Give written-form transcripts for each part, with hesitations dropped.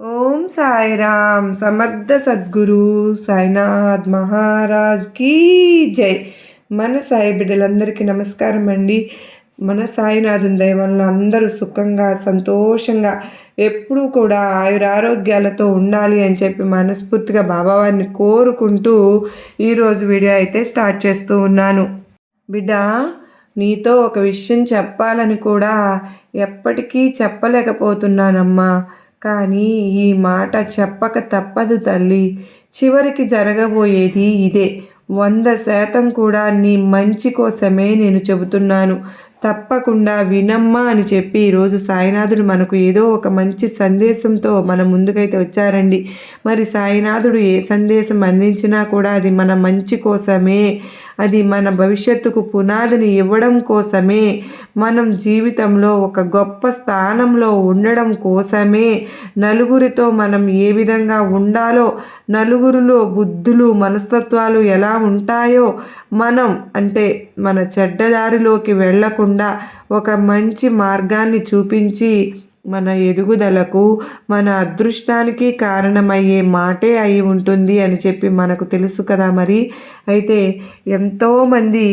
ఓం సాయిరామ్ సమర్థ సద్గురు సాయినాథ్ మహారాజ్ కీ జై. మన సాయి బిడ్డలందరికీ నమస్కారం అండి. మన సాయినాథుని దయ వలన అందరూ సుఖంగా సంతోషంగా ఎప్పుడూ కూడా ఆయురారోగ్యాలతో ఉండాలి అని చెప్పి మనస్ఫూర్తిగా బాబావారిని కోరుకుంటూ ఈరోజు వీడియో అయితే స్టార్ట్ చేస్తూ ఉన్నాను. బిడ్డ, నీతో ఒక విషయం చెప్పాలని కూడా ఎప్పటికీ చెప్పలేకపోతున్నానమ్మా. కానీ ఈ మాట చెప్పక తప్పదు తల్లి. చివరికి జరగబోయేది ఇదే. 100% కూడా నీ మంచి కోసమే నేను చెబుతున్నాను. తప్పకుండా వినమ్మా అని చెప్పి ఈరోజు సాయినాథుడు మనకు ఏదో ఒక మంచి సందేశంతో మన ముందుకైతే వచ్చారండి. మరి సాయినాథుడు ఏ సందేశం అందించినా కూడా అది మన మంచి కోసమే, అది మన భవిష్యత్తుకు పునాదిని ఇవ్వడం కోసమే, మనం జీవితంలో ఒక గొప్ప స్థానంలో ఉండడం కోసమే, నలుగురితో మనం ఏ విధంగా ఉండాలో, నలుగురిలో బుద్ధులు మనస్తత్వాలు ఎలా ఉంటాయో, మనం అంటే మన చెడ్డదారిలోకి వెళ్లకుండా ఒక మంచి మార్గాన్ని చూపించి మన ఎదుగుదలకు, మన అదృష్టానికి కారణమయ్యే మాటే అయి ఉంటుంది అని చెప్పి మనకు తెలుసు కదా. మరి అయితే ఎంతోమంది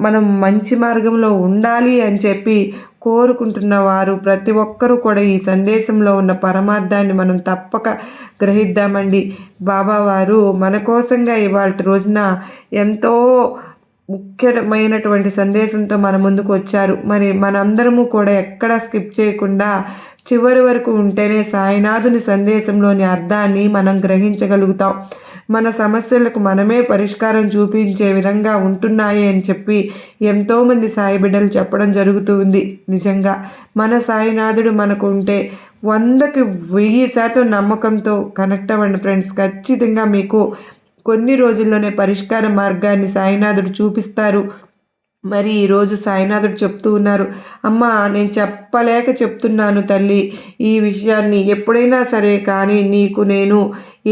మనం మంచి మార్గంలో ఉండాలి అని చెప్పి కోరుకుంటున్న వారు ప్రతి ఒక్కరూ కూడా ఈ సందేశంలో ఉన్న పరమార్థాన్ని మనం తప్పక గ్రహిద్దామండి. బాబావారు మన కోసంగా ఇవాళ రోజున ఎంతో ముఖ్యమైనటువంటి సందేశంతో మన ముందుకు వచ్చారు. మరి మనందరము కూడా ఎక్కడా స్కిప్ చేయకుండా చివరి వరకు ఉంటేనే సాయినాథుని సందేశంలోని అర్థాన్ని మనం గ్రహించగలుగుతాం. మన సమస్యలకు మనమే పరిష్కారం చూపించే విధంగా ఉంటున్నాయి అని చెప్పి ఎంతోమంది సాయి బిడ్డలు చెప్పడం జరుగుతుంది. నిజంగా మన సాయినాథుడు మనకు ఉంటే 100కి 1000% నమ్మకంతో కనెక్ట్ అవ్వండి ఫ్రెండ్స్. ఖచ్చితంగా మీకు కొన్ని రోజుల్లోనే పరిష్కార మార్గాన్ని సాయినాథుడు చూపిస్తారు. మరి ఈరోజు సాయినాథుడు చెప్తూ ఉన్నారు, అమ్మా నేను చెప్పలేక చెప్తున్నాను తల్లి ఈ విషయాన్ని. ఎప్పుడైనా సరే కానీ నీకు నేను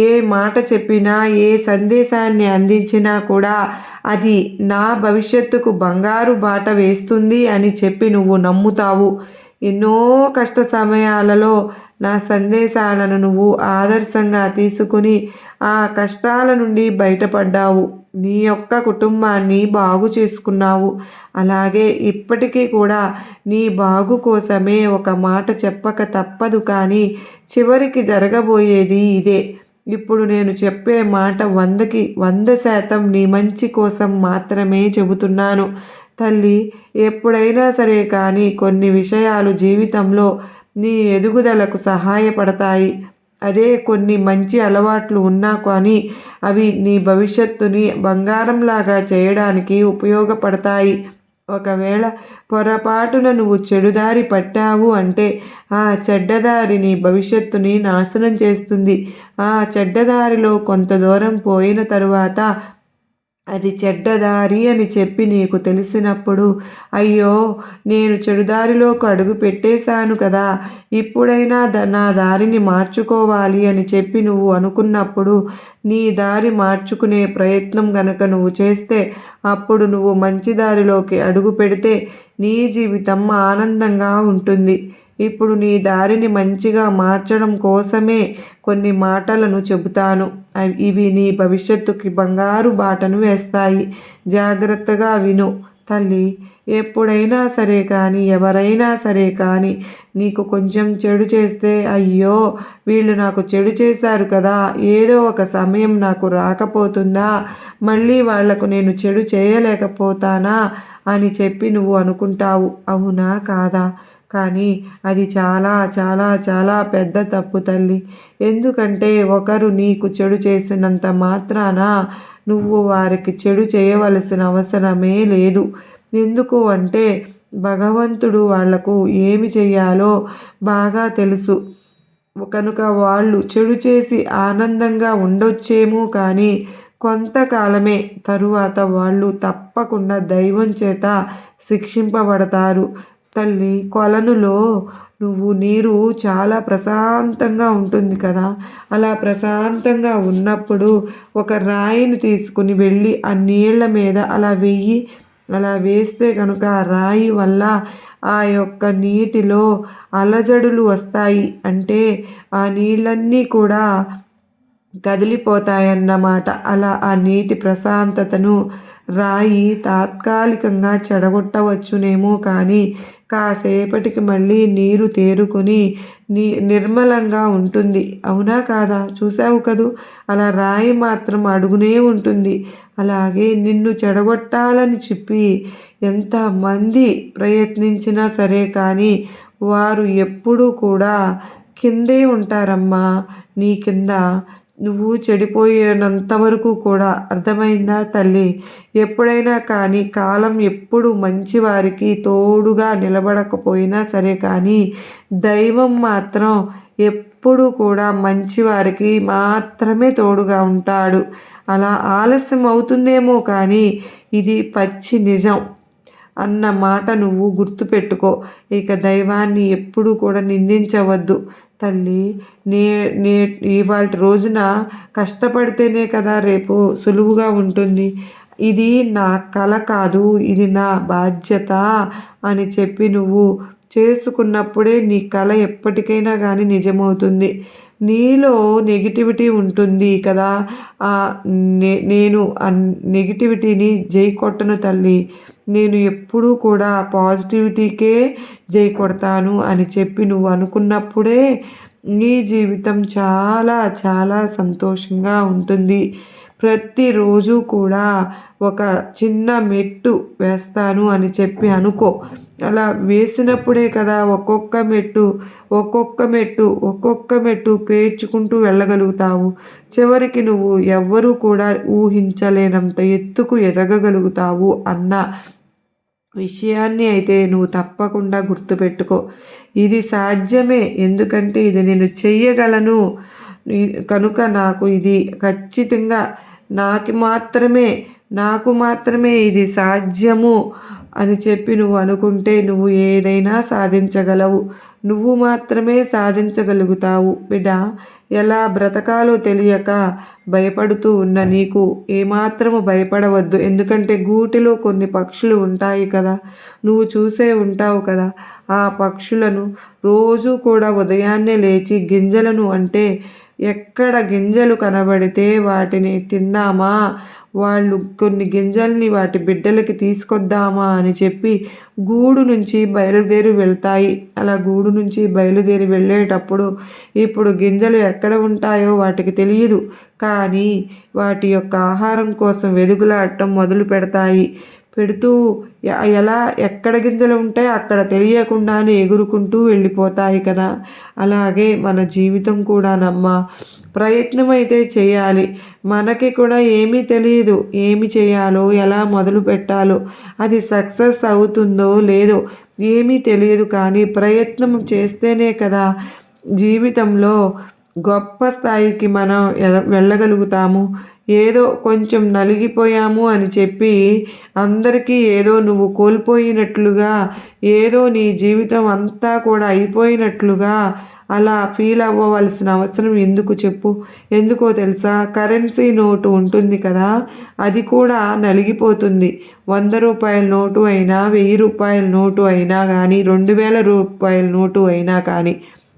ఏ మాట చెప్పినా, ఏ సందేశాన్ని అందించినా కూడా అది నా భవిష్యత్తుకు బంగారు బాట వేస్తుంది అని చెప్పి నువ్వు నమ్ముతావు. ఎన్నో కష్ట సమయాలలో నా సందేశాలను నువ్వు ఆదర్శంగా తీసుకుని ఆ కష్టాల నుండి బయటపడ్డావు. నీ యొక్క కుటుంబాన్ని బాగు చేసుకున్నావు. అలాగే ఇప్పటికీ కూడా నీ బాగు కోసమే ఒక మాట చెప్పక తప్పదు. కానీ చివరికి జరగబోయేది ఇదే. ఇప్పుడు నేను చెప్పే మాట 100కి 100% నీ మంచి కోసం మాత్రమే చెబుతున్నాను తల్లి. ఎప్పుడైనా సరే కానీ కొన్ని విషయాలు జీవితంలో నీ ఎదుగుదలకు సహాయపడతాయి. అదే కొన్ని మంచి అలవాట్లు ఉన్నా కానీ అవి నీ భవిష్యత్తుని బంగారంలాగా చేయడానికి ఉపయోగపడతాయి. ఒకవేళ పొరపాటున నువ్వు చెడుదారి పట్టావు అంటే ఆ చెడ్డదారి నీ భవిష్యత్తుని నాశనం చేస్తుంది. ఆ చెడ్డదారిలో కొంత దూరం పోయిన తరువాత అది చెడ్డదారి అని చెప్పి నీకు తెలిసినప్పుడు, అయ్యో నేను చెడుదారిలోకి అడుగు పెట్టేశాను కదా, ఇప్పుడైనా నా దారిని మార్చుకోవాలి అని చెప్పి నువ్వు అనుకున్నప్పుడు, నీ దారి మార్చుకునే ప్రయత్నం గనక నువ్వు చేస్తే, అప్పుడు నువ్వు మంచి దారిలోకి అడుగు పెడితే నీ జీవితం ఆనందంగా ఉంటుంది. ఇప్పుడు నీ దారిని మంచిగా మార్చడం కోసమే కొన్ని మాటలను చెబుతాను. ఇవి నీ భవిష్యత్తుకి బంగారు బాటను వేస్తాయి. జాగ్రత్తగా విను తల్లి. ఎప్పుడైనా సరే కానీ, ఎవరైనా సరే కానీ నీకు కొంచెం చెడు చేస్తే, అయ్యో వీళ్ళు నాకు చెడు చేశారు కదా, ఏదో ఒక సమయం నాకు రాకపోతుందా, మళ్ళీ వాళ్లకు నేను చెడు చేయలేకపోతానా అని చెప్పి నువ్వు అనుకుంటావు. అవునా కాదా? కానీ అది చాలా చాలా చాలా పెద్ద తప్పు తల్లి. ఎందుకంటే ఒకరు నీకు చెడు చేసినంత మాత్రాన నువ్వు వారికి చెడు చేయవలసిన అవసరమే లేదు. ఎందుకు అంటే భగవంతుడు వాళ్లకు ఏమి చెయ్యాలో బాగా తెలుసు. కనుక వాళ్ళు చెడు చేసి ఆనందంగా ఉండొచ్చేమో కానీ కొంతకాలమే తరువాత వాళ్ళు తప్పకుండా దైవం చేత శిక్షింపబడతారు. తల్లి, కొలనులో నీరు చాలా ప్రశాంతంగా ఉంటుంది కదా, అలా ప్రశాంతంగా ఉన్నప్పుడు ఒక రాయిని తీసుకుని వెళ్ళి ఆ నీళ్ల మీద అలా వెయ్యి. అలా వేస్తే కనుక ఆ రాయి వల్ల ఆ యొక్క నీటిలో అలజడులు వస్తాయి. అంటే ఆ నీళ్ళన్నీ కూడా కదిలిపోతాయన్నమాట. అలా ఆ నీటి ప్రశాంతతను రాయి తాత్కాలికంగా చెడగొట్టవచ్చునేమో కానీ కాసేపటికి మళ్ళీ నీరు తేరుకొని నిర్మలంగా ఉంటుంది. అవునా కాదా? చూసావు కదూ! అలా రాయి మాత్రం అడుగునే ఉంటుంది. అలాగే నిన్ను చెడగొట్టాలని చెప్పి ఎంతమంది ప్రయత్నించినా సరే కానీ వారు ఎప్పుడూ కూడా కిందే ఉంటారమ్మా. నీ కింద నువ్వు చెడిపోయేంత వరకు కూడా. అర్థమైందా తల్లి? ఎప్పుడైనా కానీ కాలం ఎప్పుడు మంచివారికి తోడుగా నిలబడకపోయినా సరే కానీ దైవం మాత్రం ఎప్పుడు కూడా మంచివారికి మాత్రమే తోడుగా ఉంటాడు. అలా ఆలస్యం అవుతుందేమో కానీ ఇది పచ్చి నిజం అన్న మాట నువ్వు గుర్తుపెట్టుకో. ఇక దైవాన్ని ఎప్పుడూ కూడా నిందించవద్దు తల్లి. నే నే ఇవాల్టి రోజున కష్టపడితేనే కదా రేపు సులువుగా ఉంటుంది. ఇది నా కల కాదు, ఇది నా బాధ్యత అని చెప్పి నువ్వు చేసుకున్నప్పుడే నీ కల ఎప్పటికైనా కానీ నిజమవుతుంది. నీలో నెగిటివిటీ ఉంటుంది కదా! నేను ఆ నెగిటివిటీని జై కొట్టను తల్లి. నేను ఎప్పుడూ కూడా పాజిటివిటీకే జై కొడతాను అని చెప్పి నువ్వు అనుకున్నప్పుడే నీ జీవితం చాలా చాలా సంతోషంగా ఉంటుంది. ప్రతిరోజు కూడా ఒక చిన్న మెట్టు వేస్తాను అని చెప్పి అనుకో. అలా వేసినప్పుడే కదా ఒక్కొక్క మెట్టు ఒక్కొక్క మెట్టు ఒక్కొక్క మెట్టు పేర్చుకుంటూ వెళ్ళగలుగుతావు. చివరికి నువ్వు ఎవ్వరూ కూడా ఊహించలేనంత ఎత్తుకు ఎదగగలుగుతావు అన్న విషయాన్ని అయితే నువ్వు తప్పకుండా గుర్తుపెట్టుకో. ఇది సాధ్యమే, ఎందుకంటే ఇది నేను చెయ్యగలను కనుక నాకు ఇది ఖచ్చితంగా నాకు మాత్రమే ఇది సాధ్యము అని చెప్పి నువ్వు అనుకుంటే నువ్వు ఏదైనా సాధించగలవు. నువ్వు మాత్రమే సాధించగలుగుతావు బిడ్డ. ఎలా బ్రతకాలో తెలియక భయపడుతూ ఉన్న నీకు ఏమాత్రము భయపడవద్దు. ఎందుకంటే గూటిలో కొన్ని పక్షులు ఉంటాయి కదా, నువ్వు చూసే ఉంటావు కదా. ఆ పక్షులను రోజు కూడా ఉదయాన్నే లేచి గింజలను అంటే ఎక్కడ గింజలు కనబడితే వాటిని తిందామా, వాళ్ళు కొన్ని గింజల్ని వాటి బిడ్డలకి తీసుకొద్దామా అని చెప్పి గూడు నుంచి బయలుదేరి వెళ్తాయి. అలా గూడు నుంచి బయలుదేరి వెళ్ళేటప్పుడు ఇప్పుడు గింజలు ఎక్కడ ఉంటాయో వాటికి తెలియదు, కానీ వాటి యొక్క ఆహారం కోసం వెదుగులాడటం మొదలు పెడుతూ ఎలా ఎక్కడ గింజలు ఉంటాయో అక్కడ తెలియకుండానే ఎగురుకుంటూ వెళ్ళిపోతాయి కదా. అలాగే మన జీవితం కూడానమ్మా. ప్రయత్నం అయితే చేయాలి. మనకి కూడా ఏమీ తెలియదు, ఏమి చేయాలో ఎలా మొదలు పెట్టాలో, అది సక్సెస్ అవుతుందో లేదో ఏమీ తెలియదు. కానీ ప్రయత్నం చేస్తేనే కదా జీవితంలో గొప్ప స్థాయికి మనం వెళ్ళగలుగుతాము. ఏదో కొంచెం నలిగిపోయాము అని చెప్పి అందరికీ ఏదో నువ్వు కోల్పోయినట్లుగా, ఏదో నీ జీవితం అంతా కూడా అయిపోయినట్లుగా అలా ఫీల్ అవ్వవలసిన అవసరం ఎందుకు చెప్పు? ఎందుకో తెలుసా? కరెన్సీ నోటు ఉంటుంది కదా, అది కూడా నలిగిపోతుంది. 100 రూపాయల నోటు అయినా, 1000 రూపాయల నోటు అయినా కానీ, 2000 రూపాయల నోటు అయినా కానీ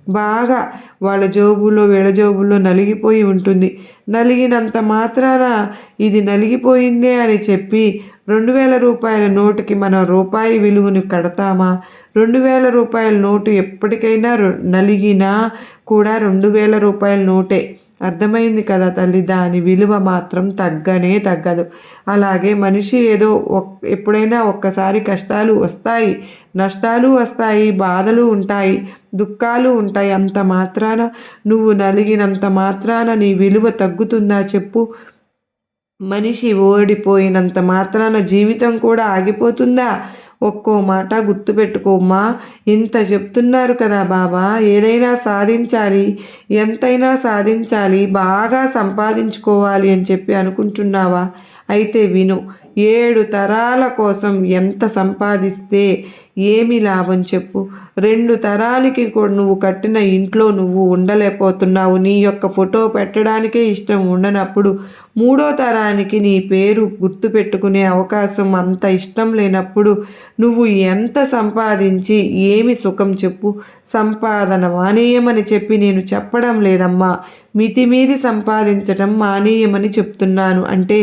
బాగా వాళ్ళ జోబుల్లో వీళ్ళ జోబుల్లో నలిగిపోయి ఉంటుంది. నలిగినంత మాత్రాన ఇది నలిగిపోయిందే అని చెప్పి 2000 రూపాయల నోటుకి మనం రూపాయి విలువను కడతామా? 2000 రూపాయల నోటు ఎప్పటికైనా నలిగినా కూడా 2000 రూపాయల నోటే. అర్థమైంది కదా తల్లి? దాని విలువ మాత్రం తగ్గనే తగ్గదు. అలాగే మనిషి ఏదో ఎప్పుడైనా ఒక్కసారి కష్టాలు వస్తాయి, నష్టాలు వస్తాయి, బాధలు ఉంటాయి, దుఃఖాలు ఉంటాయి. అంత మాత్రాన నువ్వు నలిగినంత మాత్రాన నీ విలువ తగ్గుతుందా చెప్పు? మనిషి ఓడిపోయినంత మాత్రాన జీవితం కూడా ఆగిపోతుందా? ఒక్కో మాట గుర్తుపెట్టుకోమ్మా. ఇంత చెప్తున్నారు కదా బాబా, ఏదైనా సాధించాలి, ఎంతైనా సాధించాలి, బాగా సంపాదించుకోవాలి అని చెప్పి అనుకుంటున్నావా? అయితే విను. 7 తరాల కోసం ఎంత సంపాదిస్తే ఏమి లాభం చెప్పు? 2 తరాలకి కూడా నువ్వు కట్టిన ఇంట్లో నువ్వు ఉండలేకపోతున్నావు. నీ యొక్క ఫోటో పెట్టడానికే ఇష్టం ఉండనప్పుడు 3వ తరానికి నీ పేరు గుర్తుపెట్టుకునే అవకాశం అంత ఇష్టం లేనప్పుడు నువ్వు ఎంత సంపాదించి ఏమి సుఖం చెప్పు? సంపాదన మానేయమని చెప్పి నేను చెప్పడం లేదమ్మా. మితిమీరి సంపాదించటం మానేయమని చెప్తున్నాను. అంటే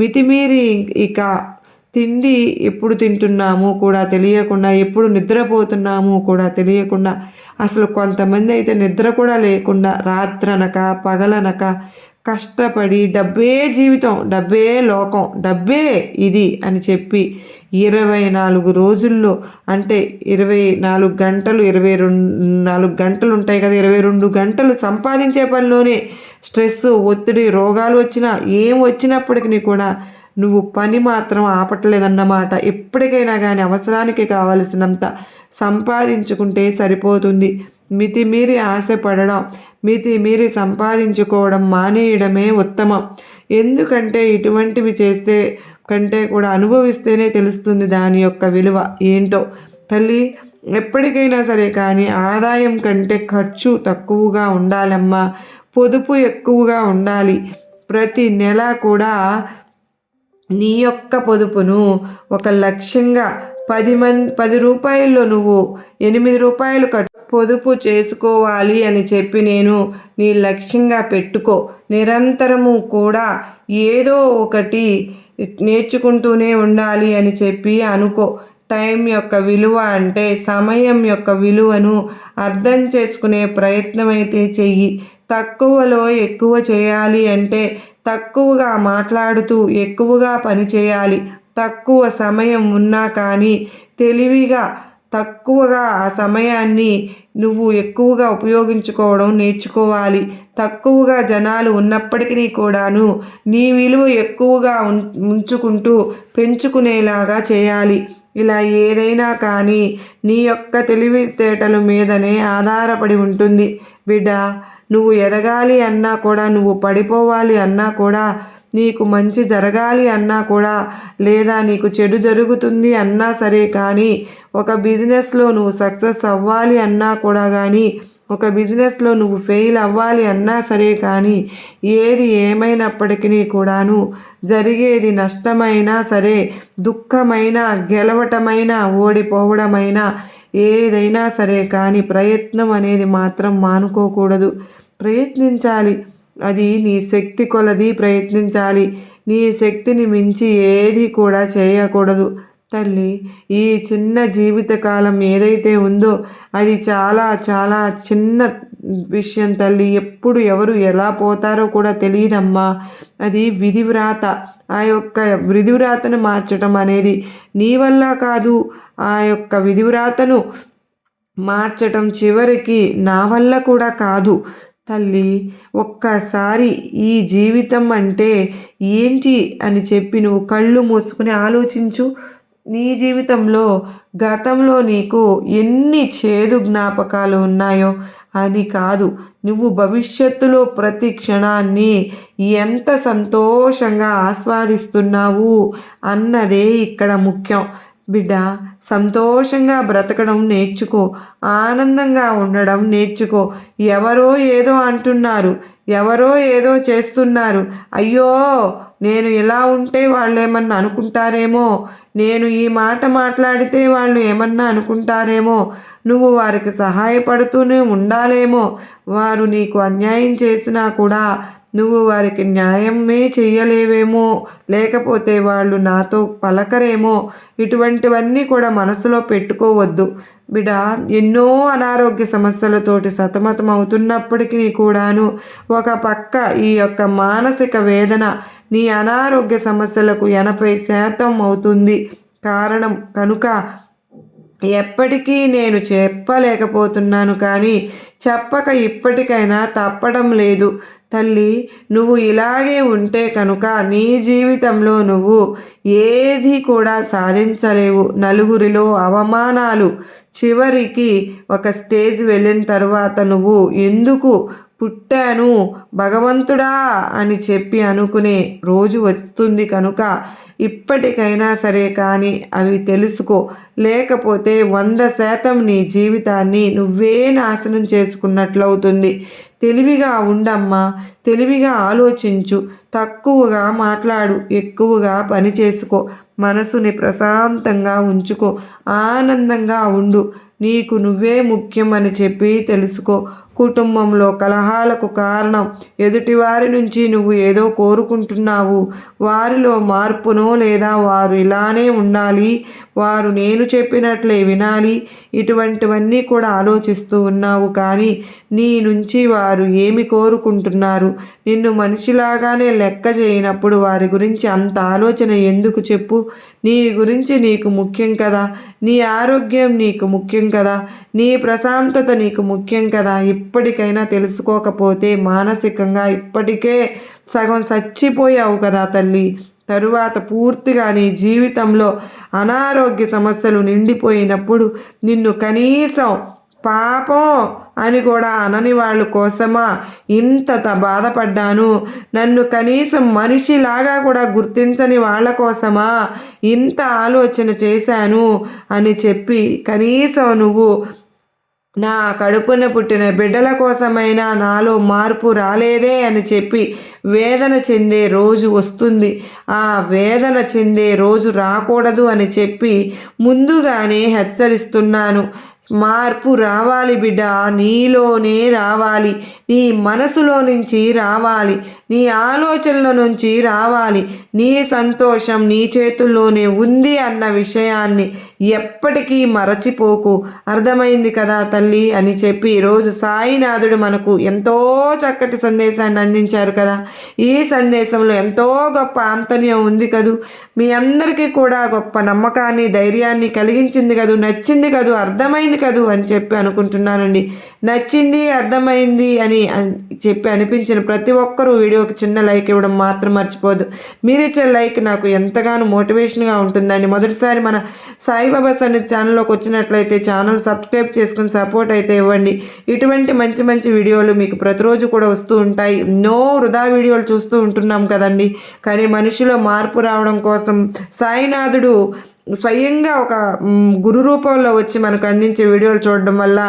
మితిమీరి ఇక తిండి ఎప్పుడు తింటున్నామో కూడా తెలియకుండా, ఎప్పుడు నిద్రపోతున్నామో కూడా తెలియకుండా, అసలు కొంతమంది అయితే నిద్ర కూడా లేకుండా రాత్రనక పగలనక కష్టపడి డబ్బే జీవితం, డబ్బే లోకం, డబ్బే ఇది అని చెప్పి 24 రోజుల్లో అంటే 24 గంటలు 24 గంటలు ఉంటాయి కదా, 22 గంటలు సంపాదించే పనిలోనే స్ట్రెస్, ఒత్తిడి, రోగాలు వచ్చినా ఏం వచ్చినప్పటికీ కూడా నువ్వు పని మాత్రం ఆపట్లేదన్నమాట. ఎప్పటికైనా కానీ అవసరానికి కావలసినంత సంపాదించుకుంటే సరిపోతుంది. మితిమీరి ఆశపడడం, మితిమీరి సంపాదించుకోవడం మానేయడమే ఉత్తమం. ఎందుకంటే ఇటువంటివి చేస్తే కంటే కూడా అనుభవిస్తేనే తెలుస్తుంది దాని యొక్క విలువ ఏంటో. తల్లి, ఎప్పటికైనా సరే కానీ ఆదాయం కంటే ఖర్చు తక్కువగా ఉండాలమ్మా. పొదుపు ఎక్కువగా ఉండాలి. ప్రతి నెల కూడా నీ యొక్క పొదుపును ఒక లక్ష్యంగా 10 రూపాయల్లో నువ్వు 8 రూపాయలు పొదుపు చేసుకోవాలి అని చెప్పి నీ లక్ష్యంగా పెట్టుకో. నిరంతరము కూడా ఏదో ఒకటి నేర్చుకుంటూనే ఉండాలి అని చెప్పి అనుకో. టైం యొక్క విలువ అంటే సమయం యొక్క విలువను అర్థం చేసుకునే ప్రయత్నం అయితే చెయ్యి. తక్కువలో ఎక్కువ చేయాలి అంటే తక్కువగా మాట్లాడుతూ ఎక్కువగా పని చేయాలి. తక్కువ సమయం ఉన్నా కానీ తెలివిగా తక్కువగా ఆ సమయాన్ని నువ్వు ఎక్కువగా ఉపయోగించుకోవడం నేర్చుకోవాలి. తక్కువగా జనాలు ఉన్నప్పటికీ కూడాను నీ విలువ ఎక్కువగా ఉంచుకుంటూ పెంచుకునేలాగా చేయాలి. ఇలా ఏదైనా కానీ నీ యొక్క తెలివితేటల మీదనే ఆధారపడి ఉంటుంది బిడ్డ. నువ్వు ఎదగాలి అన్నా కూడా, నువ్వు పడిపోవాలి అన్నా కూడా, నీకు మంచి జరగాలి అన్నా కూడా, లేదా నీకు చెడు జరుగుతుంది అన్నా సరే కానీ, ఒక బిజినెస్లో నువ్వు సక్సెస్ అవ్వాలి అన్నా కూడా కానీ, ఒక బిజినెస్లో నువ్వు ఫెయిల్ అవ్వాలి అన్నా సరే కానీ, ఏది ఏమైనప్పటికీ కూడాను జరిగేది నష్టమైనా సరే, దుఃఖమైనా, గెలవటమైనా, ఓడిపోవడమైనా, ఏదైనా సరే కానీ ప్రయత్నం అనేది మాత్రం మానుకోకూడదు. ప్రయత్నించాలి. అది నీ శక్తి కొలది ప్రయత్నించాలి. నీ శక్తిని మించి ఏది కూడా చేయకూడదు. తల్లి, ఈ చిన్న జీవితకాలం ఏదైతే ఉందో అది చాలా చాలా చిన్న విషయం తల్లి. ఎప్పుడు ఎవరు ఎలా పోతారో కూడా తెలియదమ్మా. అది విధివ్రాత. ఆ యొక్క విధివ్రాతను మార్చడం అనేది నీ వల్ల కాదు. ఆ యొక్క విధివ్రాతను మార్చటం చివరికి నా వల్ల కూడా కాదు. తల్లి, ఒక్కసారి ఈ జీవితం అంటే ఏంటి అని చెప్పి నువ్వు కళ్ళు మూసుకుని ఆలోచించు. నీ జీవితంలో గతంలో నీకు ఎన్ని చేదు జ్ఞాపకాలు ఉన్నాయో అని కాదు, నువ్వు భవిష్యత్తులో ప్రతి క్షణాన్ని ఎంత సంతోషంగా ఆస్వాదిస్తున్నావు అన్నదే ఇక్కడ ముఖ్యం. బిడ్డ, సంతోషంగా బ్రతకడం నేర్చుకో. ఆనందంగా ఉండడం నేర్చుకో. ఎవరో ఏదో అంటున్నారు, ఎవరో ఏదో చేస్తున్నారు, అయ్యో నేను ఇలా ఉంటే వాళ్ళు ఏమన్నా అనుకుంటారేమో, నేను ఈ మాట మాట్లాడితే వాళ్ళు ఏమన్నా అనుకుంటారేమో, నువ్వు వారికి సహాయపడుతూనే ఉండాలేమో, వారు నీకు అన్యాయం చేసినా కూడా నువ్వు వారికి న్యాయమే చెయ్యలేవేమో, లేకపోతే వాళ్ళు నాతో పలకరేమో, ఇటువంటివన్నీ కూడా మనసులో పెట్టుకోవద్దు బిడ్డ. ఎన్నో అనారోగ్య సమస్యలతోటి సతమతం అవుతున్నప్పటికీ కూడాను ఒక పక్క ఈ యొక్క మానసిక వేదన నీ అనారోగ్య సమస్యలకు 80% అవుతుంది కారణం. కనుక ఎప్పటికీ నేను చెప్పలేకపోతున్నాను కానీ చెప్పక ఇప్పటికైనా తప్పడం లేదు. తల్లి, నువ్వు ఇలాగే ఉంటే కనుక నీ జీవితంలో నువ్వు ఏది కూడా సాధించలేవు. నలుగురిలో అవమానాలు, చివరికి ఒక స్టేజ్ వెళ్ళిన తర్వాత నువ్వు ఎందుకు పుట్టాను భగవంతుడా అని చెప్పి అనుకునే రోజు వస్తుంది. కనుక ఇప్పటికైనా సరే కానీ అవి తెలుసుకో. లేకపోతే 100% నీ జీవితాన్ని నువ్వే నాశనం చేసుకున్నట్లవుతుంది. తెలివిగా ఉండమ్మా. తెలివిగా ఆలోచించు. తక్కువగా మాట్లాడు, ఎక్కువగా పని చేసుకో. మనసుని ప్రశాంతంగా ఉంచుకో. ఆనందంగా ఉండు. నీకు నువ్వే ముఖ్యం అని చెప్పి తెలుసుకో. కుటుంబంలో కలహాలకు కారణం ఎదుటివారి నుంచి నువ్వు ఏదో కోరుకుంటున్నావు. వారిలో మార్పునో లేదా వారు ఇలానే ఉండాలి, వారు నేను చెప్పినట్లే వినాలి, ఇటువంటివన్నీ కూడా ఆలోచిస్తూ ఉన్నావు. కానీ నీ నుంచి వారు ఏమి కోరుకుంటున్నారు? నిన్ను మనిషిలాగానే లెక్క చేయనప్పుడు వారి గురించి అంత ఆలోచన ఎందుకు చెప్పు? నీ గురించి నీకు ముఖ్యం కదా, నీ ఆరోగ్యం నీకు ముఖ్యం కదా, నీ ప్రశాంతత నీకు ముఖ్యం కదా. ఇప్పటికైనా తెలుసుకోకపోతే మానసికంగా ఇప్పటికే సగం చచ్చిపోయావు కదా తల్లి. తరువాత పూర్తిగా నీ జీవితంలో అనారోగ్య సమస్యలు నిండిపోయినప్పుడు నిన్ను కనీసం పాపం అని కూడా అనని వాళ్ళ కోసమా ఇంత బాధపడ్డాను, నన్ను కనీసం మనిషిలాగా కూడా గుర్తించని వాళ్ళ కోసమా ఇంత ఆలోచన చేశాను అని చెప్పి కనీసం నువ్వు నా కడుపున పుట్టిన బిడ్డల కోసమైనా నాలో మార్పు రాలేదే అని చెప్పి వేదన చెందే రోజు వస్తుంది. ఆ వేదన చెందే రోజు రాకూడదు అని చెప్పి ముందుగానే హెచ్చరిస్తున్నాను. మార్పు రావాలి బిడ్డ, నీలోనే రావాలి, నీ మనసులో నుంచి రావాలి, నీ ఆలోచనల నుంచి రావాలి. నీ సంతోషం నీ చేతుల్లోనే ఉంది అన్న విషయాన్ని ఎప్పటికీ మరచిపోకు. అర్థమైంది కదా తల్లి అని చెప్పి ఈరోజు సాయినాథుడు మనకు ఎంతో చక్కటి సందేశాన్ని అందించారు కదా. ఈ సందేశంలో ఎంతో గొప్ప ఆంతర్యం ఉంది కదూ. మీ అందరికీ కూడా గొప్ప నమ్మకాన్ని ధైర్యాన్ని కలిగించింది కదూ, నచ్చింది కదూ, అర్థమైంది కదూ అని చెప్పి అనుకుంటున్నానండి. నచ్చింది అర్థమైంది అని చెప్పి అనిపించిన ప్రతి ఒక్కరూ వీడియోకి చిన్న లైక్ ఇవ్వడం మాత్రం మర్చిపోదు. మీరు ఇచ్చే లైక్ నాకు ఎంతగానో మోటివేషన్గా ఉంటుందండి. మొదటిసారి మన సాయిబాబా సన్నిధి ఛానల్లోకి వచ్చినట్లయితే ఛానల్ సబ్స్క్రైబ్ చేసుకుని సపోర్ట్ అయితే ఇవ్వండి. ఇటువంటి మంచి మంచి వీడియోలు మీకు ప్రతిరోజు కూడా వస్తూ ఉంటాయి. ఎన్నో వృధా వీడియోలు చూస్తూ ఉంటున్నాం కదండి. కానీ మనిషిలో మార్పు రావడం కోసం సాయినాథుడు స్వయంగా ఒక గురు రూపంలో వచ్చి మనకు అందించే వీడియోలు చూడడం వల్ల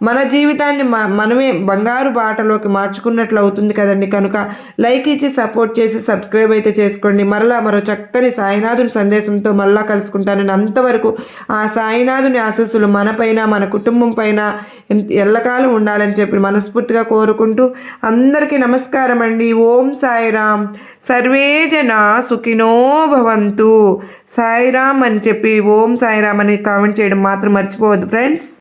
మన జీవితాన్ని మనమే బంగారు బాటలోకి మార్చుకున్నట్లు అవుతుంది కదండి. కనుక లైక్ ఇచ్చి సపోర్ట్ చేసి సబ్స్క్రైబ్ అయితే చేసుకోండి. మరో చక్కని సాయినాథుని సందేశంతో మళ్ళా కలుసుకుంటానని, అంతవరకు ఆ సాయినాథుని ఆశీస్సులు మనపైన మన కుటుంబం పైన ఎల్లకాలం ఉండాలని చెప్పి మనస్ఫూర్తిగా కోరుకుంటూ అందరికీ నమస్కారం అండి. ఓం సాయిరామ్. సర్వే జన సుఖినో భవంతు. సాయిరామ్ అని చెప్పి ఓం సాయిరామ్ అని కామెంట్ చేయడం మాత్రం మర్చిపోవద్దు ఫ్రెండ్స్.